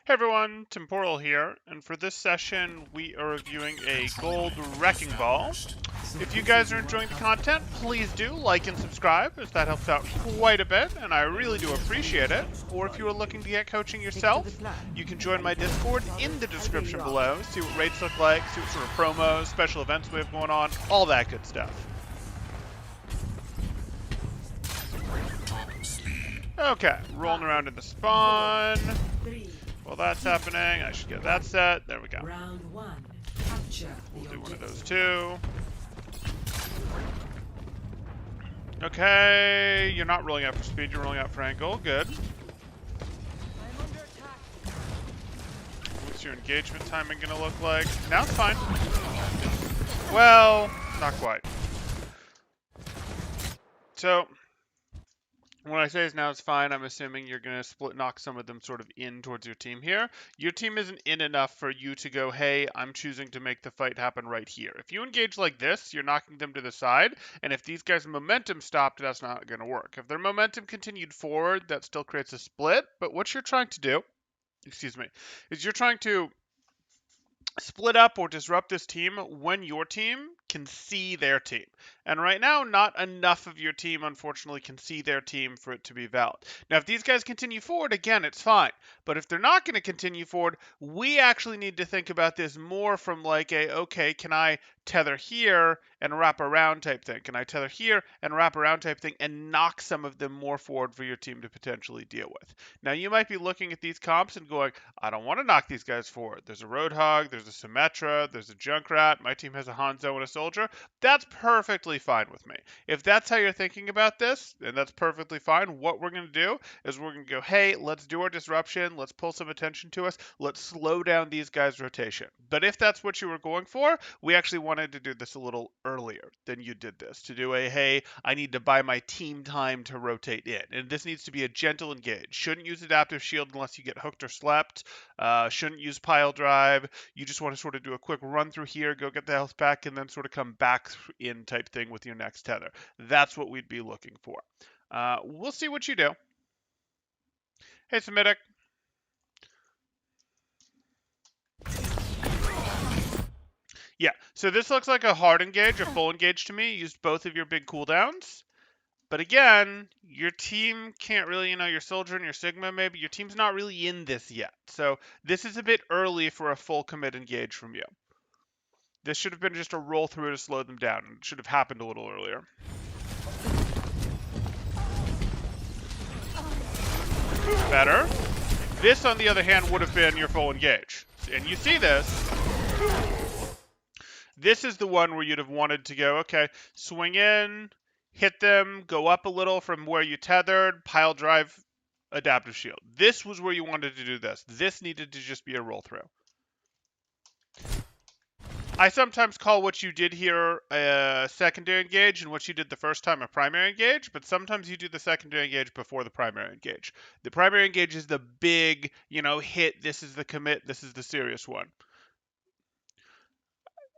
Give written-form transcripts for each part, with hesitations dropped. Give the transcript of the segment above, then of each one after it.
Hey everyone, Temporal here, and for this session we are reviewing a gold wrecking ball. If you guys are enjoying the content, please do like and subscribe, as that helps out quite a bit, and I really do appreciate it. Or if you are looking to get coaching yourself, you can join my Discord in the description below, see what rates look like, see what sort of promos, special events we have going on, all that good stuff. Okay, rolling around in the spawn. While that's happening, I should get that set. There we go. Round one. Capture We'll the do one of those objective. too. Okay, you're not rolling out for speed, you're rolling out for angle. Good. What's your engagement timing gonna look like? Now it's fine. Well, not quite. So, when I say now it's fine, I'm assuming you're going to split knock some of them sort of in towards your team here. Your team isn't in enough for you to go, hey, I'm choosing to make the fight happen right here. If you engage like this, you're knocking them to the side, and if these guys' momentum stopped, that's not going to work. If their momentum continued forward, that still creates a split, but what you're trying to do, is you're trying to split up or disrupt this team when your team can see their team. And right now, not enough of your team, unfortunately, can see their team for it to be valid. Now, if these guys continue forward, again, it's fine. But if they're not going to continue forward, we actually need to think about this more from like okay, can I tether here and wrap around type thing? Can I tether here and wrap around type thing and knock some of them more forward for your team to potentially deal with? Now, you might be looking at these comps and going, I don't want to knock these guys forward. There's a Roadhog, there's a Symmetra, there's a Junkrat, my team has a Hanzo and a Soldier. That's perfectly fine with me. If that's how you're thinking about this, then that's perfectly fine. What we're going to do is we're going to go, hey, let's do our disruption, let's pull some attention to us, let's slow down these guys' rotation. But if that's what you were going for, we actually wanted to do this a little earlier than you did this, to do a, hey, I need to buy my team time to rotate in. And this needs to be a gentle engage. Shouldn't use adaptive shield unless you get hooked or slept. Shouldn't use pile drive. You just want to sort of do a quick run through here, go get the health back, and then sort of come back in type thing with your next tether. That's what we'd be looking for. We'll see what you do. Hey, Semitic. Yeah, so this looks like a hard engage, a full engage to me. You used both of your big cooldowns. But again, your team can't really, your Soldier and your Sigma maybe, your team's not really in this yet. So this is a bit early for a full commit engage from you. This should have been just a roll through to slow them down. It should have happened a little earlier. Better. This, on the other hand, would have been your full engage. And you see this. This is the one where you'd have wanted to go, okay, swing in, hit them, go up a little from where you tethered, pile drive, adaptive shield. This was where you wanted to do this. This needed to just be a roll through. I sometimes call what you did here a secondary engage and what you did the first time a primary engage, but sometimes you do the secondary engage before the primary engage. The primary engage is the big, hit, this is the commit, this is the serious one.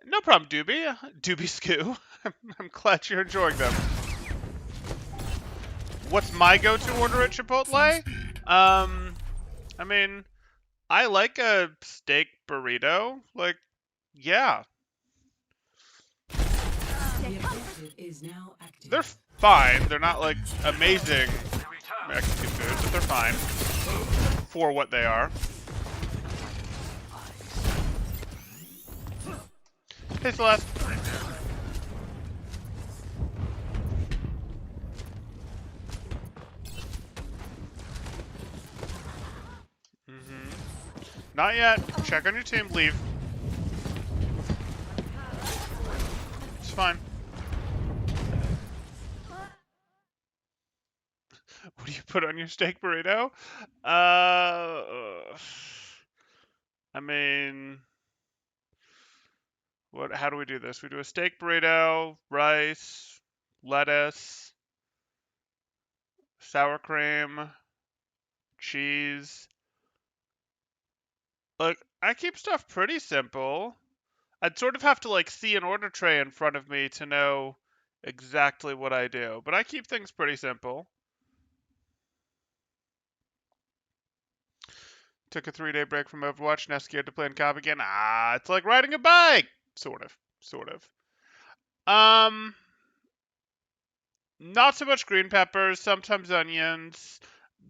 No problem, Doobie. Doobie Scoo. I'm glad you're enjoying them. What's my go-to order at Chipotle? I mean, I like a steak burrito. Like, yeah. They're fine. They're not, like, amazing Mexican food, but they're fine. For what they are. Hey, Celeste. Not yet. Check on your team. Leave. It's fine. What do you put on your steak burrito? I mean, how do we do this? We do a steak burrito, rice, lettuce, sour cream, cheese. Look, I keep stuff pretty simple. I'd sort of have to like see an order tray in front of me to know exactly what I do, but I keep things pretty simple. Took a 3-day break from Overwatch, now scared to play in COD again. Ah, it's like riding a bike. Sort of. Sort of. Not so much green peppers, sometimes onions.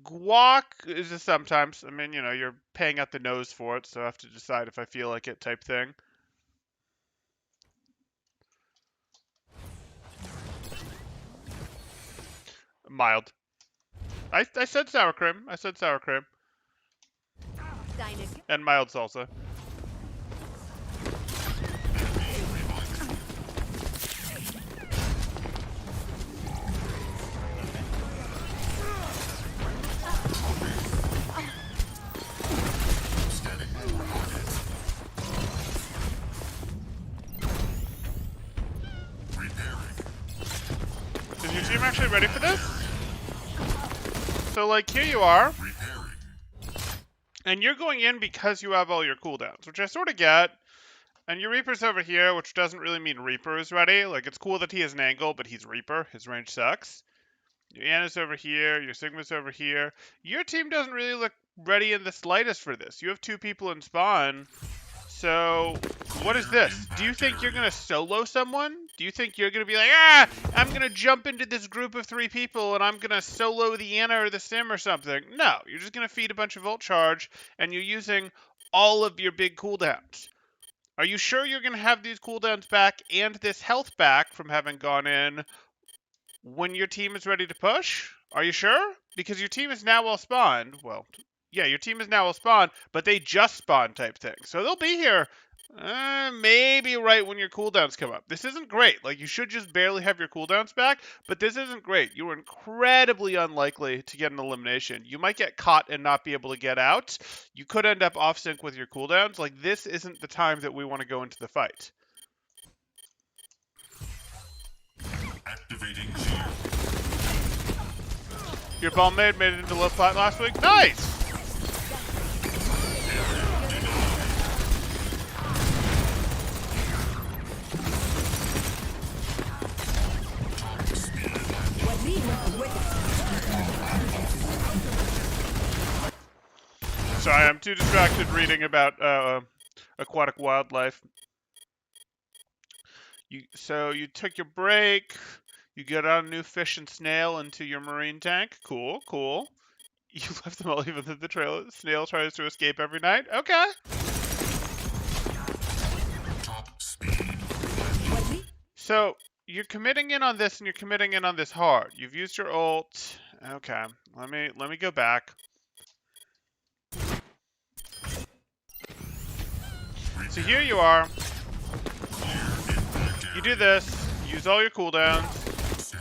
Guac is a sometimes. I mean, you know, you're paying at the nose for it, so I have to decide if I feel like it type thing. Mild. I said sour cream. I said sour cream. And mild salsa. Is your team actually ready for this? So, like, here you are. And you're going in because you have all your cooldowns, which I sort of get. And your Reaper's over here, which doesn't really mean Reaper is ready. Like, it's cool that he has an angle, but he's Reaper. His range sucks. Your Ana's over here. Your Sigma's over here. Your team doesn't really look ready in the slightest for this. You have 2 people in spawn. So, what is this? Do you think you're going to solo someone? Do you think you're going to be like, I'm going to jump into this group of 3 people and I'm going to solo the Ana or the Sim or something? No, you're just going to feed a bunch of ult charge and you're using all of your big cooldowns. Are you sure you're going to have these cooldowns back and this health back from having gone in when your team is ready to push? Are you sure? Because your team is now all spawned. Well, yeah, your team is now all spawned, but they just spawned type thing. So they'll be here maybe right when your cooldowns come up. This isn't great. Like, you should just barely have your cooldowns back, but this isn't great. You are incredibly unlikely to get an elimination. You might get caught and not be able to get out. You could end up off sync with your cooldowns. Like, this isn't the time that we want to go into the fight. Activating shield. Your bomb made it into low plat last week. Nice! Sorry, I'm too distracted reading about aquatic wildlife. So you took your break. You get out a new fish and snail into your marine tank. Cool, cool. You left them all even though the snail tries to escape every night. Okay. Top speed. So you're committing in on this and you're committing in on this hard. You've used your ult. Okay. Let me go back. So here you are. You do this, use all your cooldowns,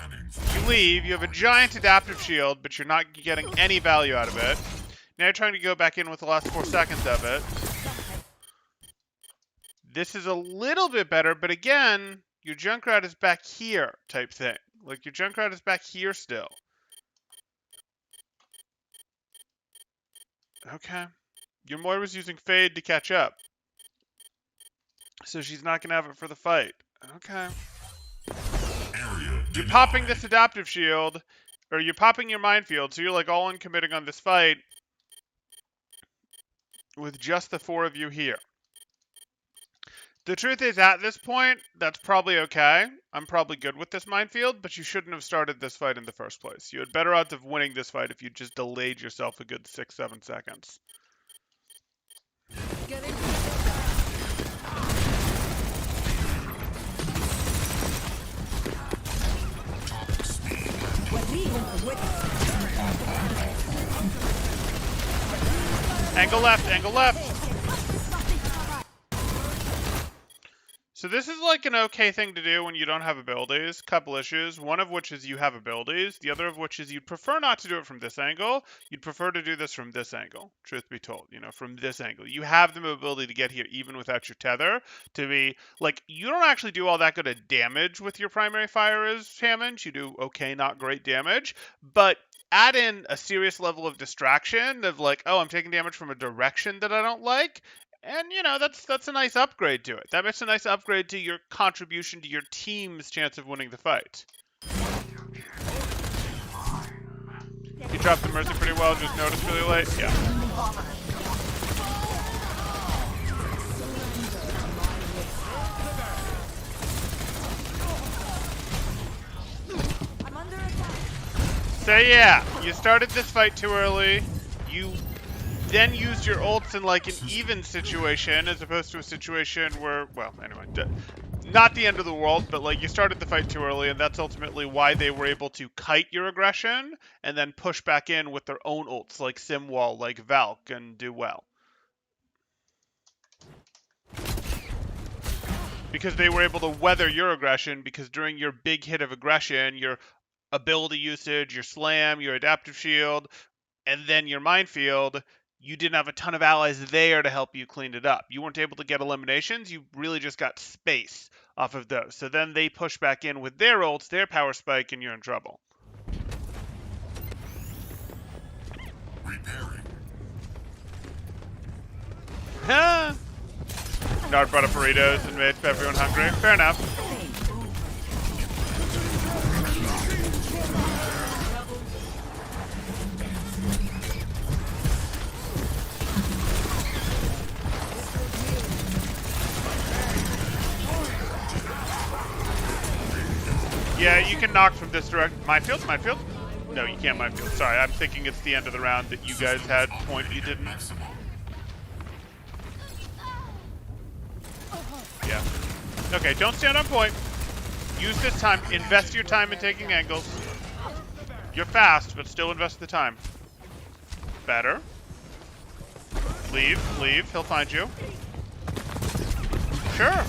you leave, you have a giant adaptive shield, but you're not getting any value out of it. Now you're trying to go back in with the last 4 seconds of it. This is a little bit better, but again, your Junkrat is back here type thing. Like, your Junkrat is back here still. Okay. Your Moira's using Fade to catch up. So she's not going to have it for the fight. Okay. You're popping this adaptive shield, or you're popping your minefield, so you're like all in committing on this fight with just the 4 of you here. The truth is, at this point, that's probably okay. I'm probably good with this minefield, but you shouldn't have started this fight in the first place. You had better odds of winning this fight if you just delayed yourself a good 6-7 seconds. Angle left, angle left. So this is like an okay thing to do when you don't have abilities. Couple issues. One of which is you have abilities. The other of which is you'd prefer not to do it from this angle. You'd prefer to do this from this angle. Truth be told, you know, from this angle. You have the mobility to get here even without your tether. To be, like, you don't actually do all that good at damage with your primary fire as Hammond. You do okay, not great damage. But add in a serious level of distraction of like, oh, I'm taking damage from a direction that I don't like. And, you know, that's a nice upgrade to it. That makes a nice upgrade to your contribution to your team's chance of winning the fight. You dropped the Mercy pretty well, just noticed really late? Yeah. So yeah, you started this fight too early. You then used your ults in like an even situation as opposed to a situation where, well, anyway, not the end of the world, but like you started the fight too early, and that's ultimately why they were able to kite your aggression and then push back in with their own ults like Simwall, like Valk, and do well. Because they were able to weather your aggression, because during your big hit of aggression, your ability usage, your slam, your adaptive shield, and then your minefield, you didn't have a ton of allies there to help you clean it up. You weren't able to get eliminations, you really just got space off of those. So then they push back in with their ults, their power spike, and you're in trouble. Repairing. Huh? Nard brought up burritos and made everyone hungry. Fair enough. Yeah, you can knock from this direction. Minefield? Minefield? No, you can't minefield. Sorry, I'm thinking it's the end of the round that you guys had point you didn't. Yeah. Okay, don't stand on point. Use this time. Invest your time in taking angles. You're fast, but still invest the time. Better. Leave, leave. He'll find you. Sure.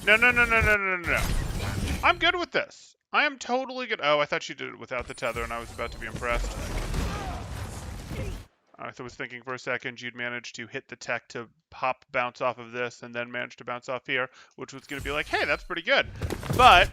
No, no, no, no, no, no, no, no. I'm good with this. I am totally good. Oh, I thought she did it without the tether, and I was about to be impressed. I was thinking for a second you'd manage to hit the tech to pop bounce off of this and then manage to bounce off here, which was going to be like, hey, that's pretty good. But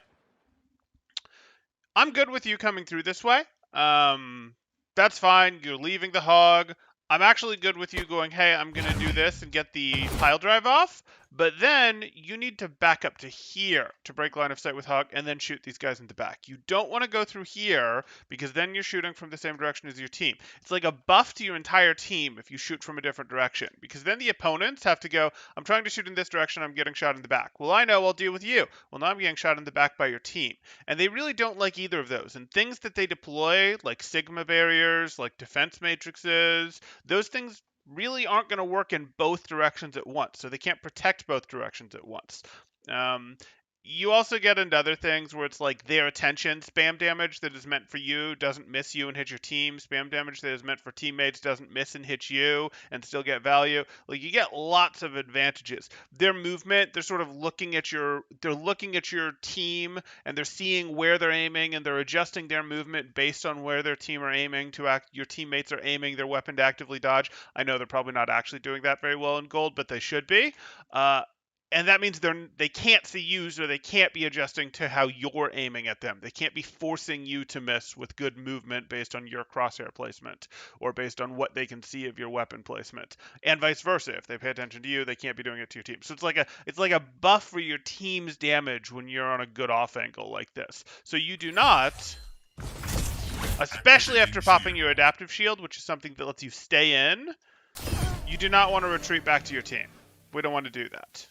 I'm good with you coming through this way. That's fine. You're leaving the hog. I'm actually good with you going, hey, I'm going to do this and get the pile drive off. But then you need to back up to here to break line of sight with hog and then shoot these guys in the back. You don't want to go through here because then you're shooting from the same direction as your team. It's like a buff to your entire team if you shoot from a different direction, because then the opponents have to go, I'm trying to shoot in this direction, I'm getting shot in the back. Well, I know, I'll deal with you. Well, now I'm getting shot in the back by your team. And they really don't like either of those. And things that they deploy, like Sigma barriers, like defense matrices, those things really aren't going to work in both directions at once. So they can't protect both directions at once. You also get into other things where it's like their attention spam damage that is meant for you doesn't miss you and hit your team. Spam damage that is meant for teammates doesn't miss and hit you and still get value. Like, you get lots of advantages. Their movement, they're sort of looking at your team, and they're seeing where they're aiming, and they're adjusting their movement based on where their team are aiming to act. Your teammates are aiming their weapon to actively dodge. I know they're probably not actually doing that very well in gold, but they should be. And that means they can't see you, so they can't be adjusting to how you're aiming at them. They can't be forcing you to miss with good movement based on your crosshair placement or based on what they can see of your weapon placement. And vice versa. If they pay attention to you, they can't be doing it to your team. So it's like a buff for your team's damage when you're on a good off angle like this. So you do not, especially after popping your adaptive shield, which is something that lets you stay in, you do not want to retreat back to your team. We don't want to do that.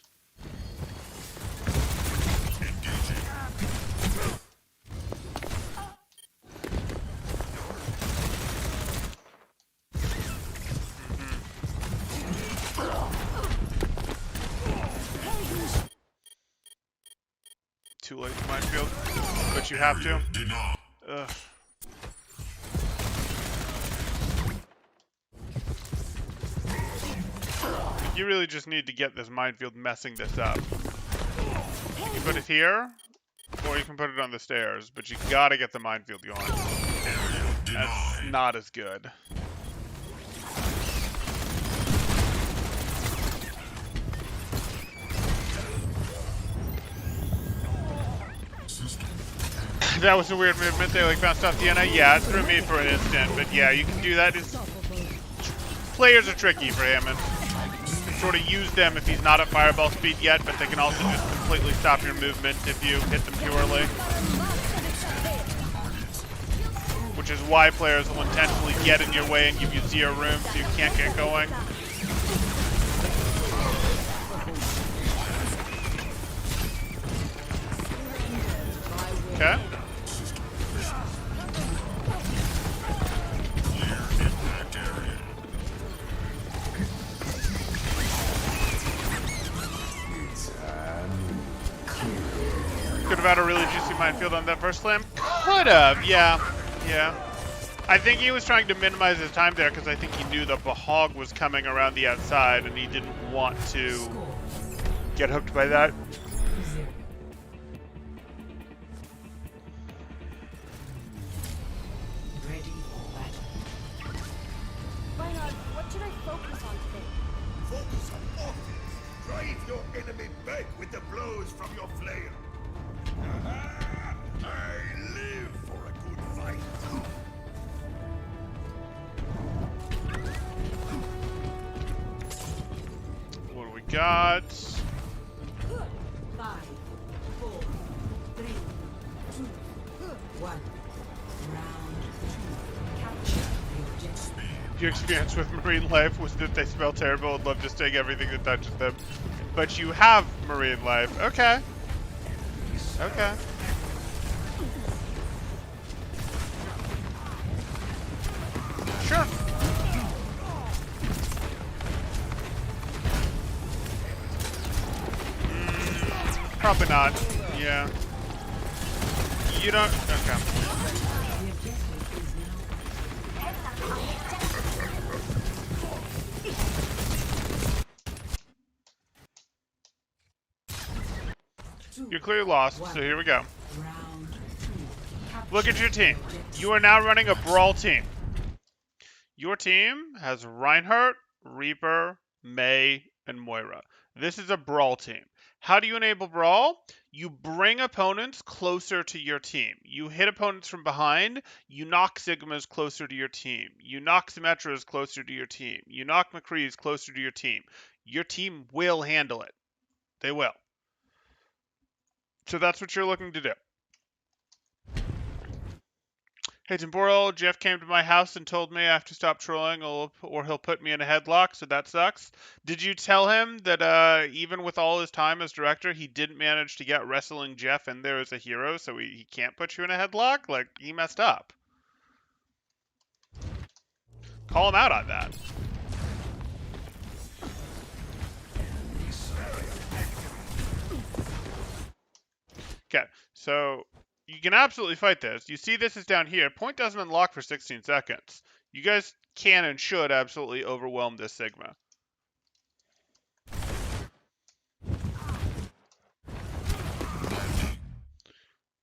Too late to minefield, but you have to. Ugh. You really just need to get this minefield messing this up. You can put it here, or you can put it on the stairs, but you gotta get the minefield going. That's not as good. That was a weird movement. They like bounced off Diana. Yeah, it threw me for an instant, but yeah, you can do that. Players are tricky for him, and sort of use them if he's not at fireball speed yet, but they can also just completely stop your movement if you hit them too early. Which is why players will intentionally get in your way and give you 0 room so you can't get going. Okay. out a really juicy minefield on that first slam? Could have, yeah. Yeah. I think he was trying to minimize his time there because I think he knew the Bahog was coming around the outside and he didn't want to Score get hooked by that. 0. Ready for battle. Reinhard, what should I focus on today? Focus on offense. Drive your enemy back with the blows from your flail. Aha! I live for a good fight. What do we got? 5, 4, 3, 2, 1. Round 2. Capture the objective. Your experience with marine life was that they smell terrible and love just take everything that touches them. But you have marine life. Okay. Okay. Sure. Probably not. Yeah. You don't. Okay. The objective is now You're clearly lost, so here we go. round 2. Look at your team. You are now running a brawl team. Your team has Reinhardt, Reaper, Mei, and Moira. This is a brawl team. How do you enable brawl? You bring opponents closer to your team. You hit opponents from behind. You knock Sigmas closer to your team. You knock Symmetras closer to your team. You knock McCree's closer to your team. Your team will handle it. They will. So that's what you're looking to do. Hey, Temporal, Jeff came to my house and told me I have to stop trolling or he'll put me in a headlock, so that sucks. Did you tell him that even with all his time as director, he didn't manage to get wrestling Jeff in there as a hero, so he can't put you in a headlock? Like, he messed up. Call him out on that. Okay, so you can absolutely fight this. You see this is down here. Point doesn't unlock for 16 seconds. You guys can and should absolutely overwhelm this Sigma.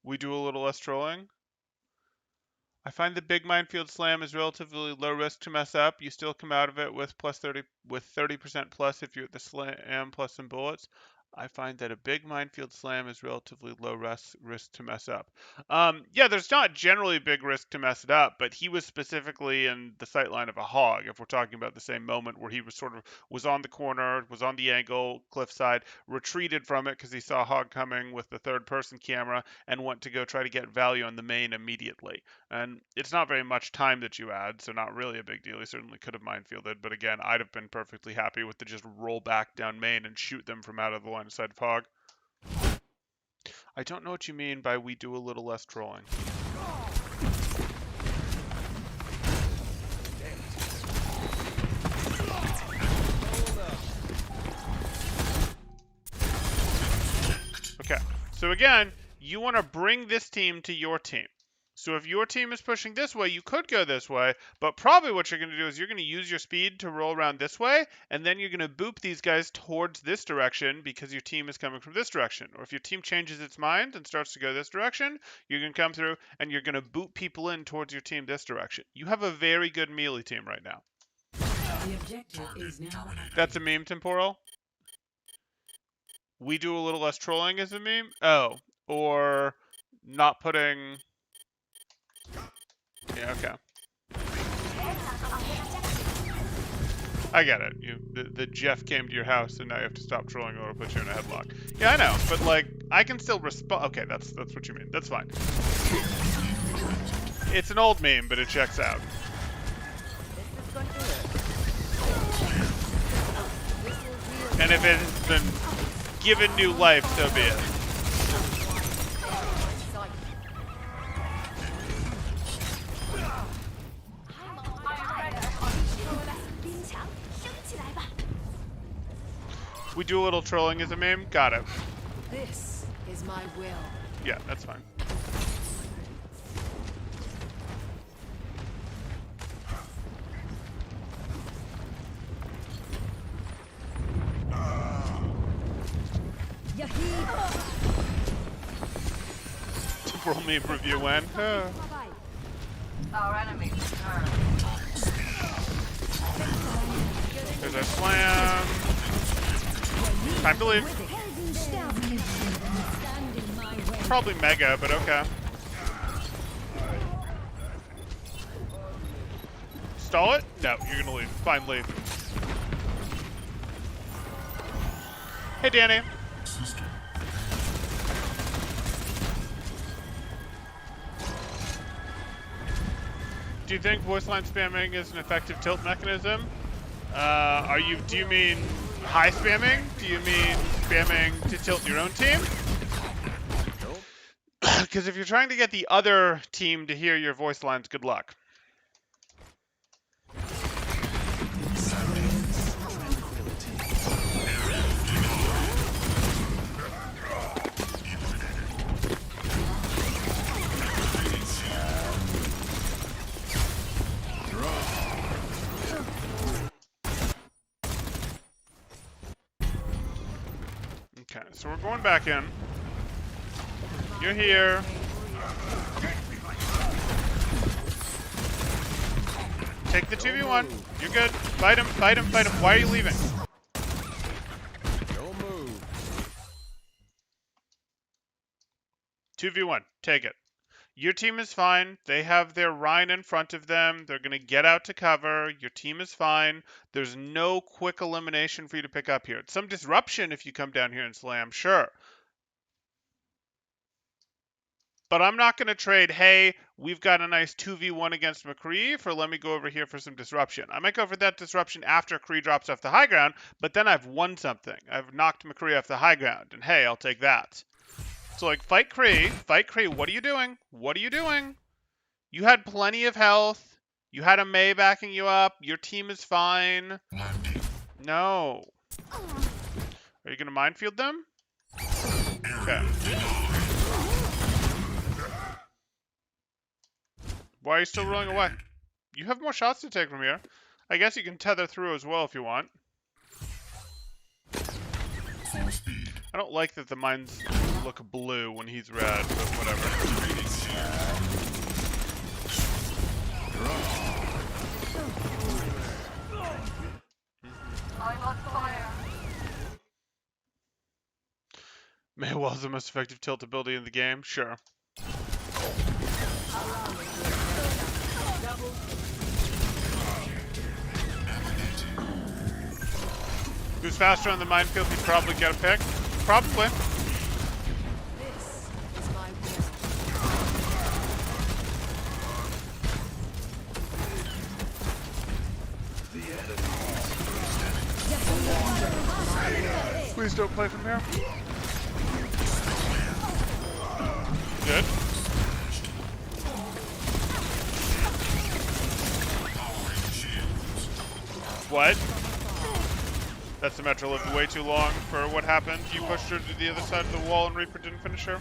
We do a little less trolling. I find the big minefield slam is relatively low risk to mess up. You still come out of it with 30% plus if you're at the slam plus some bullets. I find that a big minefield slam is relatively low risk to mess up. Yeah, there's not generally big risk to mess it up, but he was specifically in the sight line of a hog. If we're talking about the same moment where he was was on the corner, was on the angle, cliffside, retreated from it because he saw a hog coming with the third-person camera, and went to go try to get value on the main immediately. And it's not very much time that you add, so not really a big deal. He certainly could have minefielded, but again, I'd have been perfectly happy with the just roll back down main and shoot them from out of the line of sight of hog. I don't know what you mean by we do a little less trolling. Okay, so again, you want to bring this team to your team. So if your team is pushing this way, you could go this way, but probably what you're going to do is you're going to use your speed to roll around this way, and then you're going to boop these guys towards this direction because your team is coming from this direction. Or if your team changes its mind and starts to go this direction, you're going to come through and you're going to boop people in towards your team this direction. You have a very good melee team right now. the objective is now That's a meme, Temporal. We do a little less trolling as a meme? Oh, or not putting... Yeah, okay. I get it. The Jeff came to your house and now you have to stop trolling or put you in a headlock. Yeah, I know, but like, I can still respond. Okay, that's what you mean. That's fine. It's an old meme, but it checks out. And if it has been given new life, so be it. We do a little trolling as a meme? Got it. This is my will. Yeah, that's fine. Temporal meme review win. Our enemy return. There's our slam. Time to leave. Probably mega, but okay. Stall it? No, you're gonna leave. Fine, leave. Hey, Danny. Do you think voice line spamming is an effective tilt mechanism? Do you mean high spamming? Do you mean spamming to tilt your own team? Because if you're trying to get the other team to hear your voice lines, good luck. Okay, so we're going back in. You're here. Take the 2v1. You're good. Fight him, fight him, fight him. Why are you leaving? Don't move. 2v1. Take it. Your team is fine. They have their Rhine in front of them. They're going to get out to cover. Your team is fine. There's no quick elimination for you to pick up here. It's some disruption if you come down here and slam, sure. But I'm not going to trade, hey, we've got a nice 2v1 against McCree for let me go over here for some disruption. I might go for that disruption after Cree drops off the high ground, but then I've won something. I've knocked McCree off the high ground, and hey, I'll take that. So, like, fight Cree. Fight Cree. What are you doing? What are you doing? You had plenty of health. You had a Mei backing you up. Your team is fine. No. Are you going to minefield them? Okay. Why are you still rolling away? You have more shots to take from here. I guess you can tether through as well if you want. I don't like that the mines look blue when he's red, but whatever. I'm on fire. Maywell's the most effective tilt ability in the game? Sure. Who's faster on the minefield? He'd probably get a pick. Probably. This is my will. Please don't play from here. Good. What? That Symmetra lived way too long for what happened. You pushed her to the other side of the wall and Reaper didn't finish her.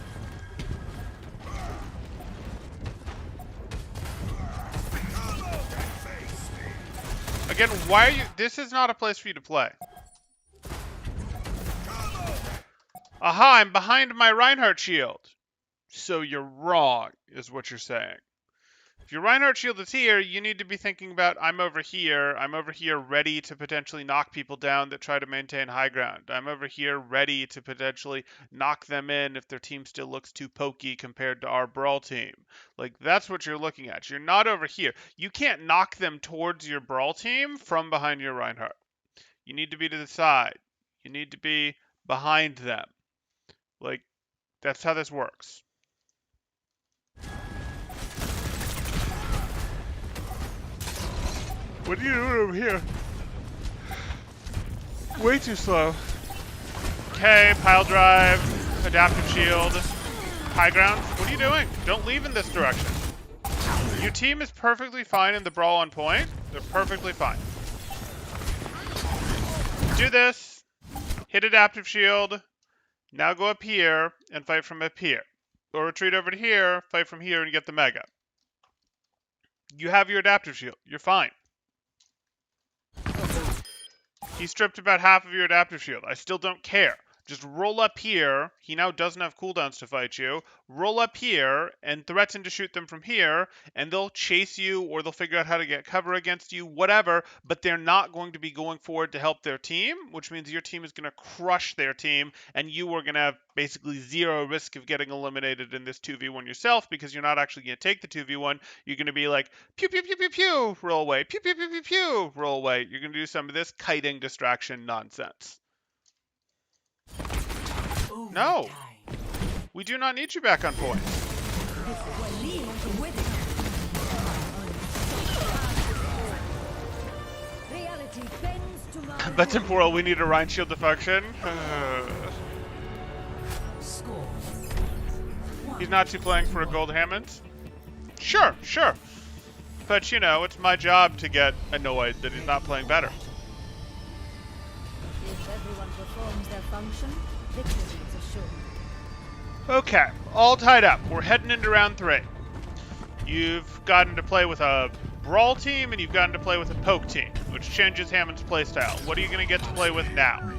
Again, why are you... This is not a place for you to play. Aha, I'm behind my Reinhardt shield. So you're wrong, is what you're saying. If your Reinhardt shield is here, you need to be thinking about, I'm over here ready to potentially knock people down that try to maintain high ground. I'm over here ready to potentially knock them in if their team still looks too pokey compared to our Brawl team. Like, that's what you're looking at. You're not over here. You can't knock them towards your Brawl team from behind your Reinhardt. You need to be to the side. You need to be behind them. Like, that's how this works. What are you doing over here? Way too slow. Okay, pile drive, adaptive shield, high ground. What are you doing? Don't leave in this direction. Your team is perfectly fine in the brawl on point. They're perfectly fine. Do this. Hit adaptive shield. Now go up here and fight from up here. or retreat over to here, fight from here, and get the Mega. You have your adaptive shield. You're fine. He stripped about half of your adaptive shield. I still don't care. Just roll up here. He now doesn't have cooldowns to fight you. Roll up here and threaten to shoot them from here, and they'll chase you or they'll figure out how to get cover against you, whatever, but they're not going to be going forward to help their team, which means your team is going to crush their team, and you are going to have basically zero risk of getting eliminated in this 2v1 yourself because you're not actually going to take the 2v1. You're going to be like, pew, pew, pew, pew, pew, roll away, pew, pew, pew, pew, pew, roll away. You're going to do some of this kiting distraction nonsense. No, we do not need you back on point. But temporal, we need a Rhine shield to function. He's not too playing for a gold Hammond. Sure. But you know, it's my job to get annoyed that he's not playing better. If everyone performs their function, victory is assured. Okay, all tied up. We're heading into round 3. You've gotten to play with a brawl team, and you've gotten to play with a poke team, which changes Hammond's playstyle. What are you going to get to play with now?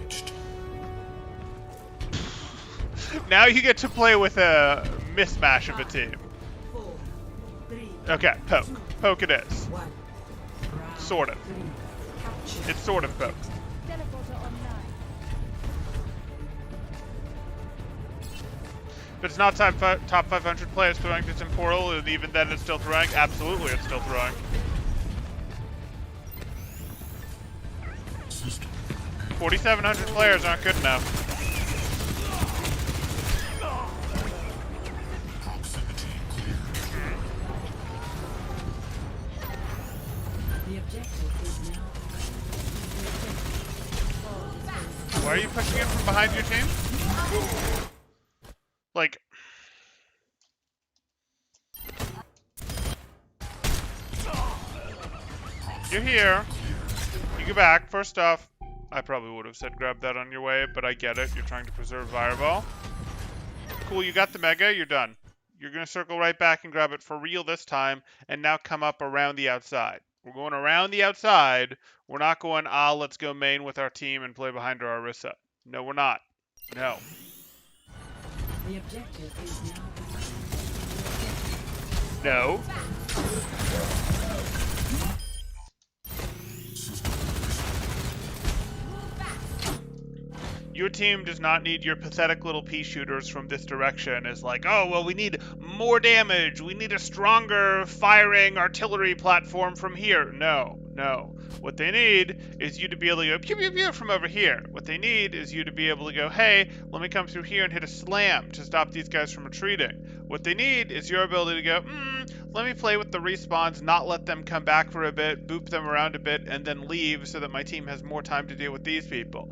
Now you get to play with a mismatch of a team. 4, 3, Okay, poke. Poke it is. 1. Sort of. Capture. It's sort of poke. Teleporter online. If it's not top 500 players throwing to temporal, and even then it's still throwing, absolutely it's still throwing. 4,700 players aren't good enough. The objective is now. Why are you pushing in from behind your team? Like... You're here. You go back. First off, I probably would have said grab that on your way, but I get it. You're trying to preserve Fireball. Cool, you got the Mega. You're done. You're going to circle right back and grab it for real this time, and now come up around the outside. We're going around the outside. We're not going, let's go main with our team and play behind our Orisa. No, we're not. No. The objective is now. No. Your team does not need your pathetic little pea shooters from this direction. It's like, oh, well, we need more damage. We need a stronger firing artillery platform from here. No. What they need is you to be able to go pew, pew, pew from over here. What they need is you to be able to go, hey, let me come through here and hit a slam to stop these guys from retreating. What they need is your ability to go, let me play with the respawns, not let them come back for a bit, boop them around a bit, and then leave so that my team has more time to deal with these people.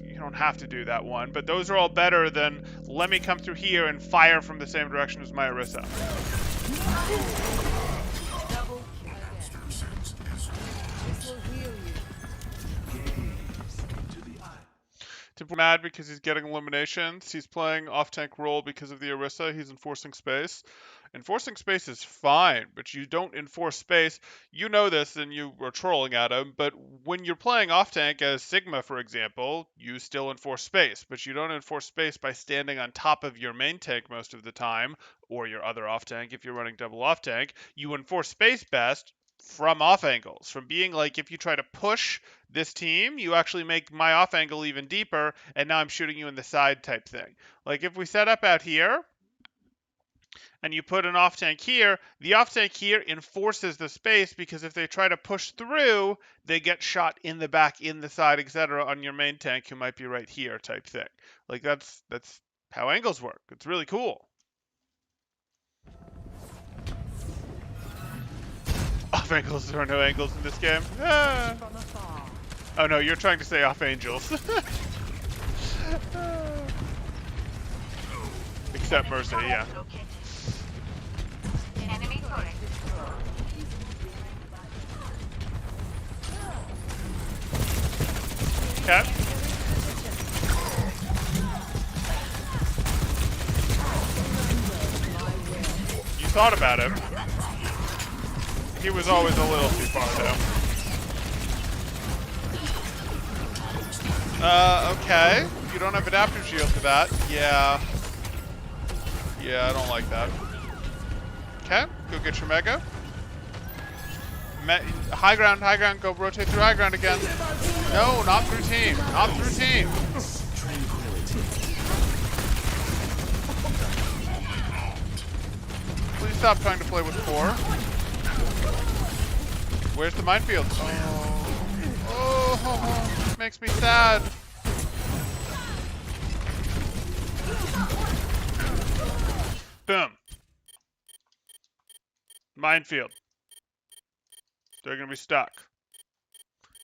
You don't have to do that one, but those are all better than let me come through here and fire from the same direction as my Orisa. This will heal you. Temporal mad because he's getting eliminations. He's playing off-tank role because of the Orisa. He's enforcing space. Enforcing space is fine, but you don't enforce space. You know this and you are trolling at him, but when you're playing off-tank as Sigma, for example, you still enforce space, but you don't enforce space by standing on top of your main tank most of the time, or your other off-tank if you're running double off-tank. You enforce space best from off angles, from being like, if you try to push this team, you actually make my off angle even deeper, and now I'm shooting you in the side type thing. Like if we set up out here, and you put an off tank here, the off tank here enforces the space because if they try to push through, they get shot in the back, in the side, etc. on your main tank who might be right here type thing. Like that's how angles work. It's really cool. Off angles, there are no angles in this game. Ah. Oh no, you're trying to say off angels. Except Mercy, yeah. Enemy turret. Okay. thought about it. He was always a little too far, though. Okay. You don't have adaptive shield to that. Yeah. Yeah, I don't like that. Okay, go get your Mega. High ground, go rotate through high ground again. No, not through team. Not through team. Please stop trying to play with 4. Where's the minefield? Oh, makes me sad. Boom. Minefield. They're going to be stuck.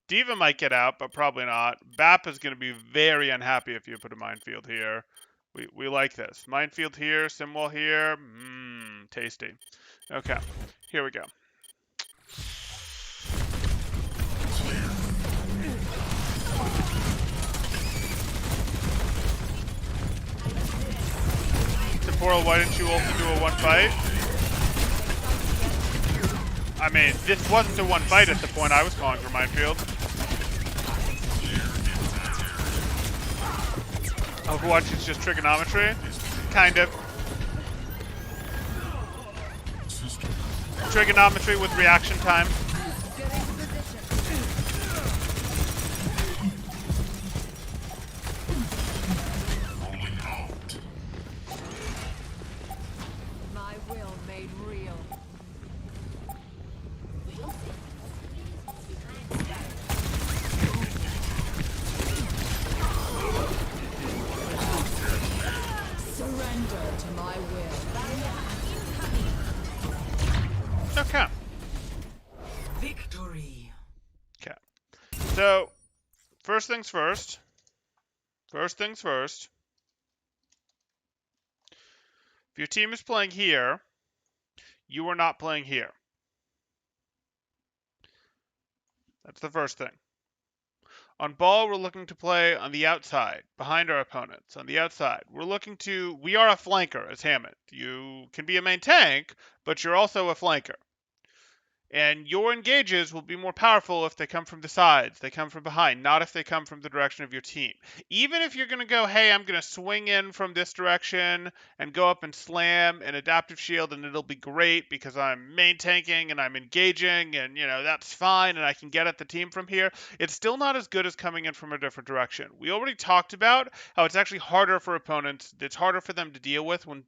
Diva might get out, but probably not. Bap is going to be very unhappy if you put a minefield here. We like this. Minefield here, Simwall here. Tasty. Okay, here we go. Temporal, why didn't you also do a 1 fight? I mean, this wasn't a 1 fight at the point I was calling for minefield. Overwatch is just trigonometry. Kind of. Trigonometry with reaction time. My will made real. Surrender to my will. Okay. Victory. Okay. So, first things first. First things first. If your team is playing here, you are not playing here. That's the first thing. On ball, we're looking to play on the outside, behind our opponents, on the outside. We are a flanker as Hammond. You can be a main tank, but you're also a flanker. And your engages will be more powerful if they come from the sides, they come from behind, not if they come from the direction of your team. Even if you're going to go, hey, I'm going to swing in from this direction and go up and slam an adaptive shield and it'll be great because I'm main tanking and I'm engaging and, that's fine and I can get at the team from here, it's still not as good as coming in from a different direction. We already talked about how it's actually harder for opponents, it's harder for them to deal with when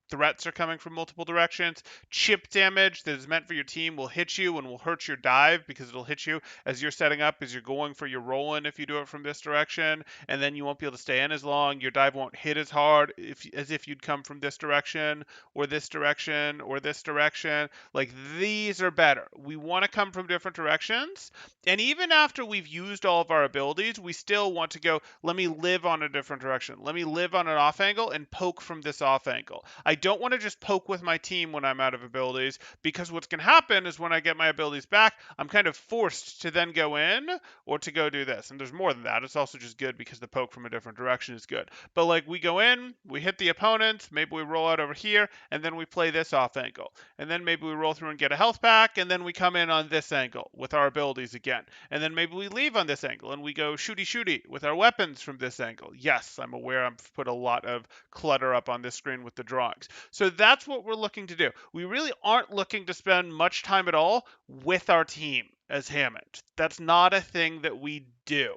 threats are coming from multiple directions. Chip damage that is meant for your team will hit you and will hurt your dive because it'll hit you as you're setting up, as you're going for your roll-in if you do it from this direction, and then you won't be able to stay in as long. Your dive won't hit as hard as if you'd come from this direction or this direction or this direction. Like, these are better. We want to come from different directions, and even after we've used all of our abilities, we still want to go, let me live on a different direction. Let me live on an off angle and poke from this off angle. I don't want to just poke with my team when I'm out of abilities, because what's going to happen is when I get my abilities back, I'm kind of forced to then go in or to go do this. And there's more than that. It's also just good because the poke from a different direction is good. But like, we go in, we hit the opponent, maybe we roll out over here, and then we play this off angle. And then maybe we roll through and get a health pack, and then we come in on this angle with our abilities again. And then maybe we leave on this angle and we go shooty with our weapons from this angle. Yes, I'm aware I've put a lot of clutter up on this screen with the drawings. So that's what we're looking to do. We really aren't looking to spend much time at all with our team as Hammond. That's not a thing that we do.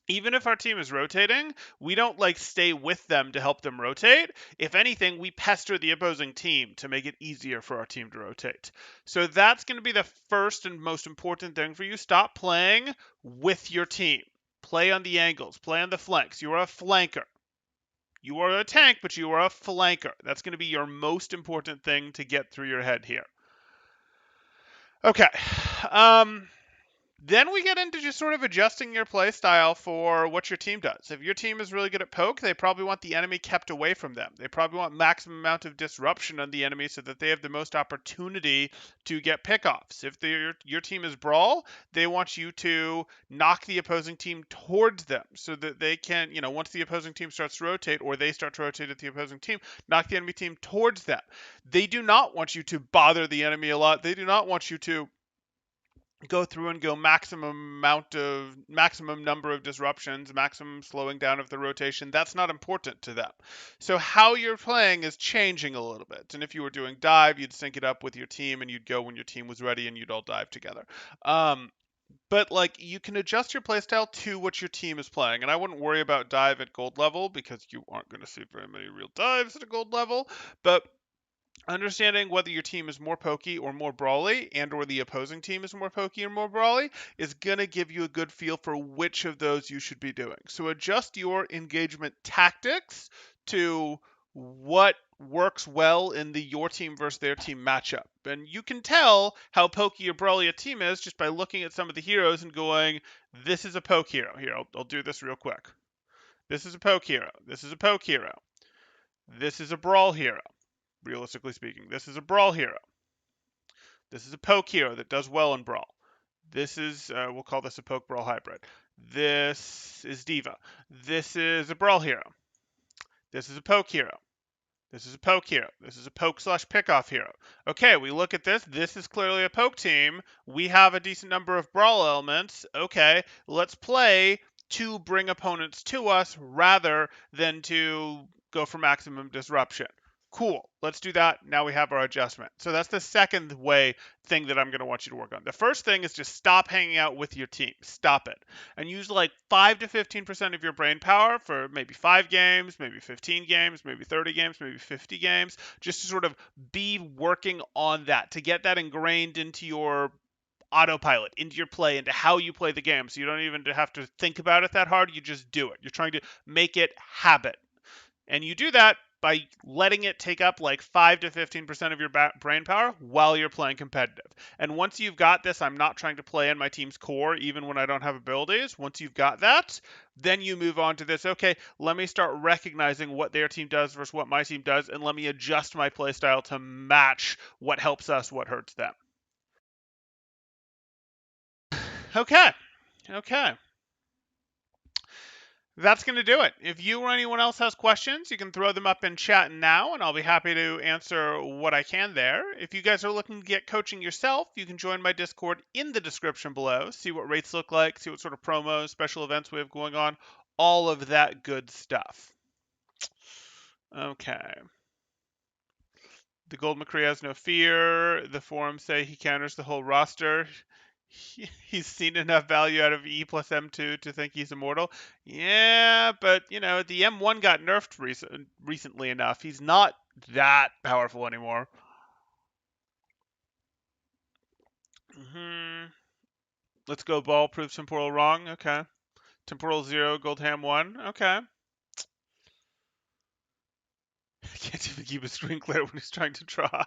Even if our team is rotating, we don't stay with them to help them rotate. If anything, we pester the opposing team to make it easier for our team to rotate. So that's going to be the first and most important thing for you. Stop playing with your team. Play on the angles. Play on the flanks. You are a flanker. You are a tank, but you are a flanker. That's going to be your most important thing to get through your head here. Okay. Then we get into just sort of adjusting your play style for what your team does. If your team is really good at poke, they probably want the enemy kept away from them. They probably want maximum amount of disruption on the enemy so that they have the most opportunity to get pickoffs. If your team is brawl, they want you to knock the opposing team towards them so that they can, once the opposing team starts to rotate or they start to rotate at the opposing team, knock the enemy team towards them. They do not want you to bother the enemy a lot. They do not want you to go through and go maximum number of disruptions, maximum slowing down of the rotation. That's not important to them. So how you're playing is changing a little bit. And if you were doing dive, you'd sync it up with your team and you'd go when your team was ready and you'd all dive together. But like you can adjust your playstyle to what your team is playing, and I wouldn't worry about dive at gold level because you aren't going to see very many real dives at a gold level. But understanding whether your team is more pokey or more brawly and or the opposing team is more pokey or more brawly is going to give you a good feel for which of those you should be doing. So adjust your engagement tactics to what works well in the your team versus their team matchup. And you can tell how pokey or brawly a team is just by looking at some of the heroes and going, this is a poke hero. Here, I'll do this real quick. This is a poke hero. This is a poke hero. This is a brawl hero. Realistically speaking, this is a brawl hero. This is a poke hero that does well in brawl. This is, we'll call this a poke brawl hybrid. This is diva. This is a brawl hero. This is a poke hero. This is a poke hero. This is a poke slash pickoff hero. Okay, we look at this. This is clearly a poke team. We have a decent number of brawl elements. Okay, let's play to bring opponents to us rather than to go for maximum disruption. Cool. Let's do that. Now we have our adjustment. So that's the second thing that I'm going to want you to work on. The first thing is just stop hanging out with your team. Stop it. And use like 5 to 15% of your brain power for maybe 5 games, maybe 15 games, maybe 30 games, maybe 50 games, just to sort of be working on that, to get that ingrained into your autopilot, into your play, into how you play the game. So you don't even have to think about it that hard. You just do it. You're trying to make it habit. And you do that by letting it take up like 5 to 15% of your brain power while you're playing competitive. And once you've got this, I'm not trying to play in my team's core even when I don't have abilities. Once you've got that, then you move on to this. Okay, let me start recognizing what their team does versus what my team does, and let me adjust my playstyle to match what helps us, what hurts them. Okay. That's going to do it. If you or anyone else has questions, you can throw them up in chat now, and I'll be happy to answer what I can there. If you guys are looking to get coaching yourself, you can join my Discord in the description below, see what rates look like, see what sort of promos, special events we have going on, all of that good stuff. Okay. The Gold McCree has no fear. The forums say he counters the whole roster. He's seen enough value out of E plus M2 to think he's immortal. Yeah, but, the M1 got nerfed recently enough. He's not that powerful anymore. Let's go ball, prove temporal wrong. Okay. Temporal 0, gold ham 1. Okay. I can't even keep a screen clear when he's trying to draw.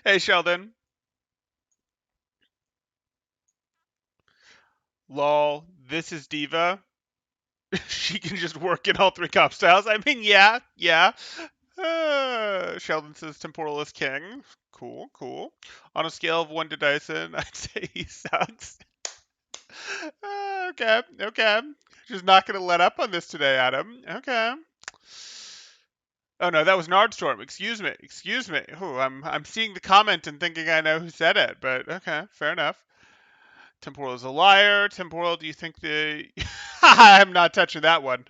Hey, Sheldon. Lol, this is Diva. She can just work in all 3 comp styles. I mean, yeah. Sheldon says temporal is king. Cool. On a scale of 1 to Dyson, I'd say he sucks. Okay. Just not going to let up on this today, Adam. Okay. Oh no, that was Nardstorm. Excuse me. Ooh, I'm seeing the comment and thinking I know who said it, but okay, fair enough. Temporal is a liar. Temporal, do you think the... I'm not touching that one.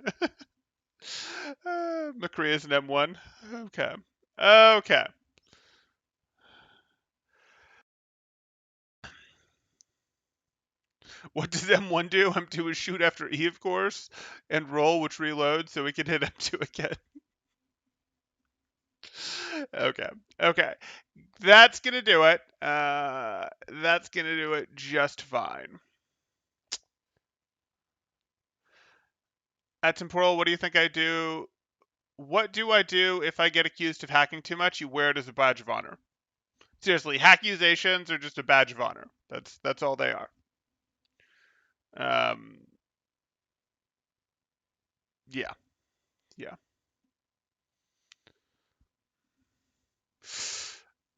McCree is an M1. Okay. What does M1 do? M2 is shoot after E, of course, and roll, which reloads, so we can hit M2 again. Okay. That's going to do it. That's going to do it just fine. At Temporal, what do you think I do? What do I do if I get accused of hacking too much? You wear it as a badge of honor. Seriously, accusations are just a badge of honor. That's all they are. Um, yeah, yeah.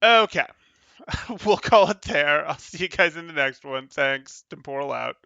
Okay, we'll call it there. I'll see you guys in the next one. Thanks. Temporal out.